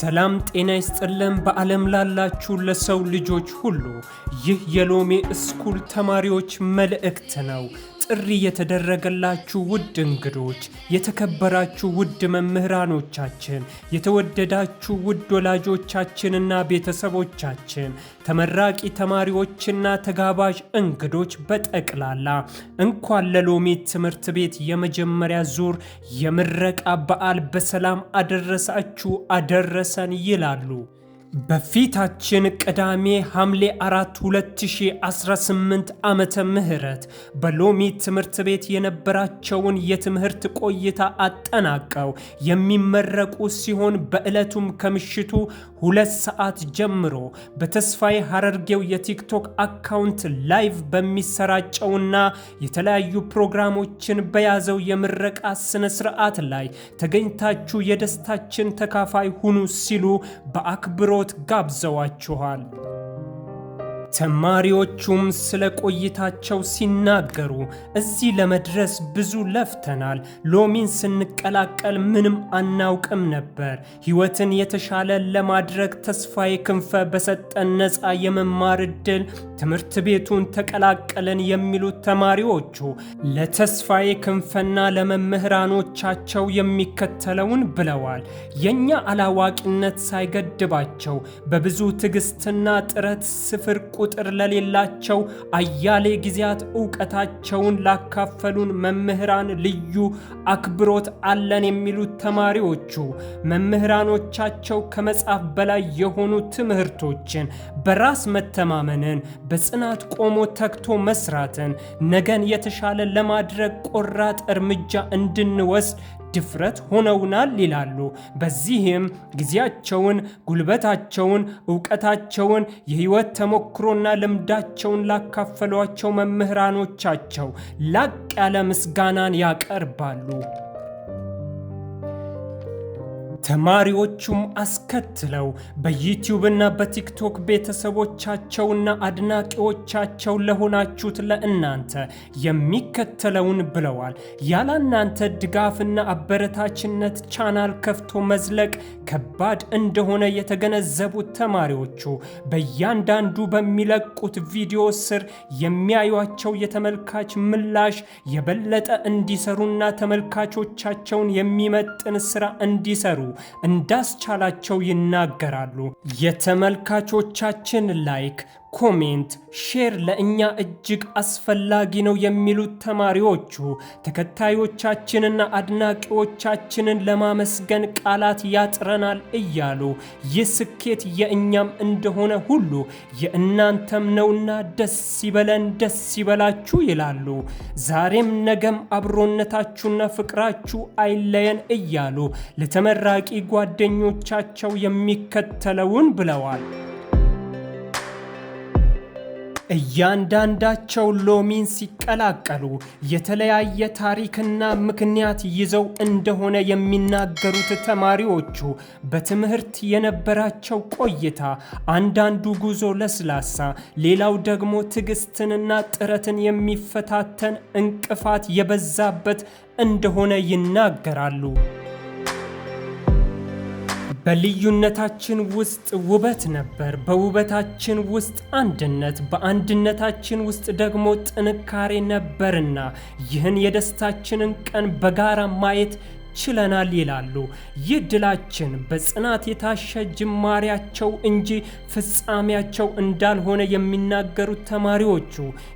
ሰላም ጤና ይስጥልን በዓለም ላላችሁ ለሰው ልጆች ሁሉ ይህ የሎሚ ስኩል ተማሪዎች መልእክት ነው። ጥሪ የተደረገላችሁ ውድ እንግዶች፣ የተከበራችሁ ውድ መምህራኖቻችን፣ የተወደዳችሁ ውድ ወላጆቻችንና ቤተሰቦቻችን፣ ተመራቂ ተማሪዎችና ተጋባዥ እንግዶች በጠቅላላ እንኳን ለሎሚ ትምህርት ቤት የመጀመሪያ ዙር የምረቃ በዓል በሰላም አደረሳችሁ አደረሰን ይላሉ። በፊታችን ቅዳሜ ሐምሌ 4 2018 ዓመተ ምህረት በሎሚ ትምህርት ቤት የነበራቸውን የትምህርት ቆይታ አጠናቀው የሚመረቁ ሲሆን በዕለቱም ከምሽቱ 2 ሰዓት ጀምሮ በተስፋዬ ሐረርጌው የቲክቶክ አካውንት ላይቭ በሚሰራጨውና የተለያዩ ፕሮግራሞችን በያዘው የምረቃ ስነ ስርዓት ላይ ተገኝታችሁ የደስታችን ተካፋይ ሁኑ ሲሉ በአክብሮት ጋብዘዋችኋል። ተማሪዎቹም ስለ ቆይታቸው ሲናገሩ እዚህ ለመድረስ ብዙ ለፍተናል። ሎሚን ስንቀላቀል ምንም አናውቅም ነበር። ሕይወትን የተሻለ ለማድረግ ተስፋዬ ክንፈ በሰጠን ነፃ የመማር ዕድል ትምህርት ቤቱን ተቀላቀለን የሚሉት ተማሪዎቹ ለተስፋዬ ክንፈና ለመምህራኖቻቸው የሚከተለውን ብለዋል። የኛ አላዋቂነት ሳይገድባቸው በብዙ ትዕግስትና ጥረት ስፍር ቁጥር ለሌላቸው አያሌ ጊዜያት ዕውቀታቸውን ላካፈሉን መምህራን ልዩ አክብሮት አለን የሚሉት ተማሪዎቹ መምህራኖቻቸው ከመጽሐፍ በላይ የሆኑ ትምህርቶችን፣ በራስ መተማመንን፣ በጽናት ቆሞ ተግቶ መስራትን፣ ነገን የተሻለ ለማድረግ ቆራጥ እርምጃ እንድንወስድ ድፍረት ሆነውናል ይላሉ። በዚህም ጊዜያቸውን፣ ጉልበታቸውን፣ ዕውቀታቸውን፣ የህይወት ተሞክሮና ልምዳቸውን ላካፈሏቸው መምህራኖቻቸው ላቅ ያለ ምስጋናን ያቀርባሉ። ተማሪዎቹም አስከትለው በዩቲዩብ እና በቲክቶክ ቤተሰቦቻቸውና አድናቂዎቻቸው ለሆናችሁት ለእናንተ የሚከተለውን ብለዋል። ያለናንተ ድጋፍና አበረታችነት ቻናል ከፍቶ መዝለቅ ከባድ እንደሆነ የተገነዘቡት ተማሪዎቹ በእያንዳንዱ በሚለቁት ቪዲዮ ስር የሚያዩቸው የተመልካች ምላሽ የበለጠ እንዲሰሩና ተመልካቾቻቸውን የሚመጥን ስራ እንዲሰሩ እንዳስቻላቸው ይናገራሉ። የተመልካቾቻችን ላይክ፣ ኮሜንት፣ ሼር ለእኛ እጅግ አስፈላጊ ነው የሚሉት ተማሪዎቹ ተከታዮቻችንና አድናቂዎቻችንን ለማመስገን ቃላት ያጥረናል እያሉ ይህ ስኬት የእኛም እንደሆነ ሁሉ የእናንተም ነውና ደስ ይበለን፣ ደስ ይበላችሁ ይላሉ። ዛሬም ነገም አብሮነታችሁና ፍቅራችሁ አይለየን እያሉ ለተመራቂ ጓደኞቻቸው የሚከተለውን ብለዋል። እያንዳንዳቸው ሎሚን ሲቀላቀሉ የተለያየ ታሪክና ምክንያት ይዘው እንደሆነ የሚናገሩት ተማሪዎቹ በትምህርት የነበራቸው ቆይታ አንዳንዱ ጉዞ ለስላሳ፣ ሌላው ደግሞ ትዕግስትንና ጥረትን የሚፈታተን እንቅፋት የበዛበት እንደሆነ ይናገራሉ። በልዩነታችን ውስጥ ውበት ነበር፣ በውበታችን ውስጥ አንድነት፣ በአንድነታችን ውስጥ ደግሞ ጥንካሬ ነበርና ይህን የደስታችንን ቀን በጋራ ማየት ችለናል ይላሉ። ይህ ድላችን በጽናት የታሸ ጅማሬያቸው እንጂ ፍጻሜያቸው እንዳልሆነ የሚናገሩት ተማሪዎቹ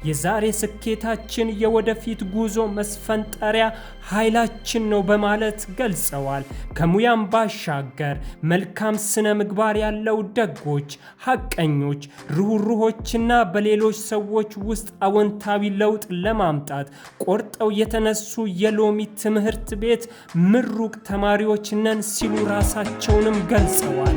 የዛሬ ስኬታችን የወደፊት ጉዞ መስፈንጠሪያ ኃይላችን ነው በማለት ገልጸዋል። ከሙያም ባሻገር መልካም ስነ ምግባር ያለው ደጎች፣ ሐቀኞች፣ ርኅሩኆችና በሌሎች ሰዎች ውስጥ አዎንታዊ ለውጥ ለማምጣት ቆርጠው የተነሱ የሎሚ ትምህርት ቤት ምሩቅ ተማሪዎች ነን ሲሉ ራሳቸውንም ገልጸዋል።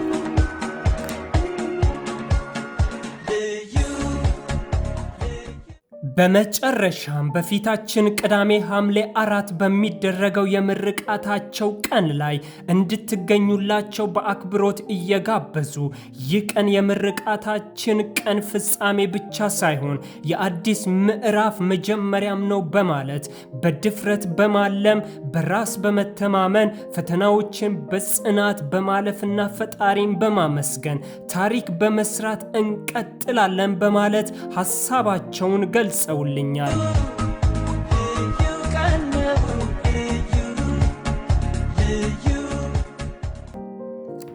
በመጨረሻም በፊታችን ቅዳሜ ሐምሌ 4 በሚደረገው የምርቃታቸው ቀን ላይ እንድትገኙላቸው በአክብሮት እየጋበዙ ይህ ቀን የምርቃታችን ቀን ፍጻሜ ብቻ ሳይሆን የአዲስ ምዕራፍ መጀመሪያም ነው በማለት በድፍረት በማለም በራስ በመተማመን ፈተናዎችን በጽናት በማለፍና ፈጣሪን በማመስገን ታሪክ በመስራት እንቀጥላለን በማለት ሐሳባቸውን ገልጸውልኛል።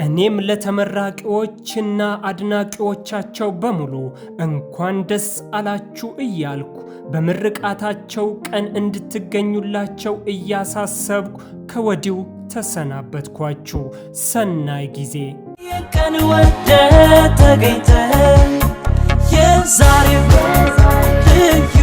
እኔም ለተመራቂዎችና አድናቂዎቻቸው በሙሉ እንኳን ደስ አላችሁ እያልኩ በምርቃታቸው ቀን እንድትገኙላቸው እያሳሰብኩ ከወዲሁ ተሰናበትኳችሁ። ሰናይ ጊዜ። የቀን ወደ ተገኝተ የዛሬው ልዩ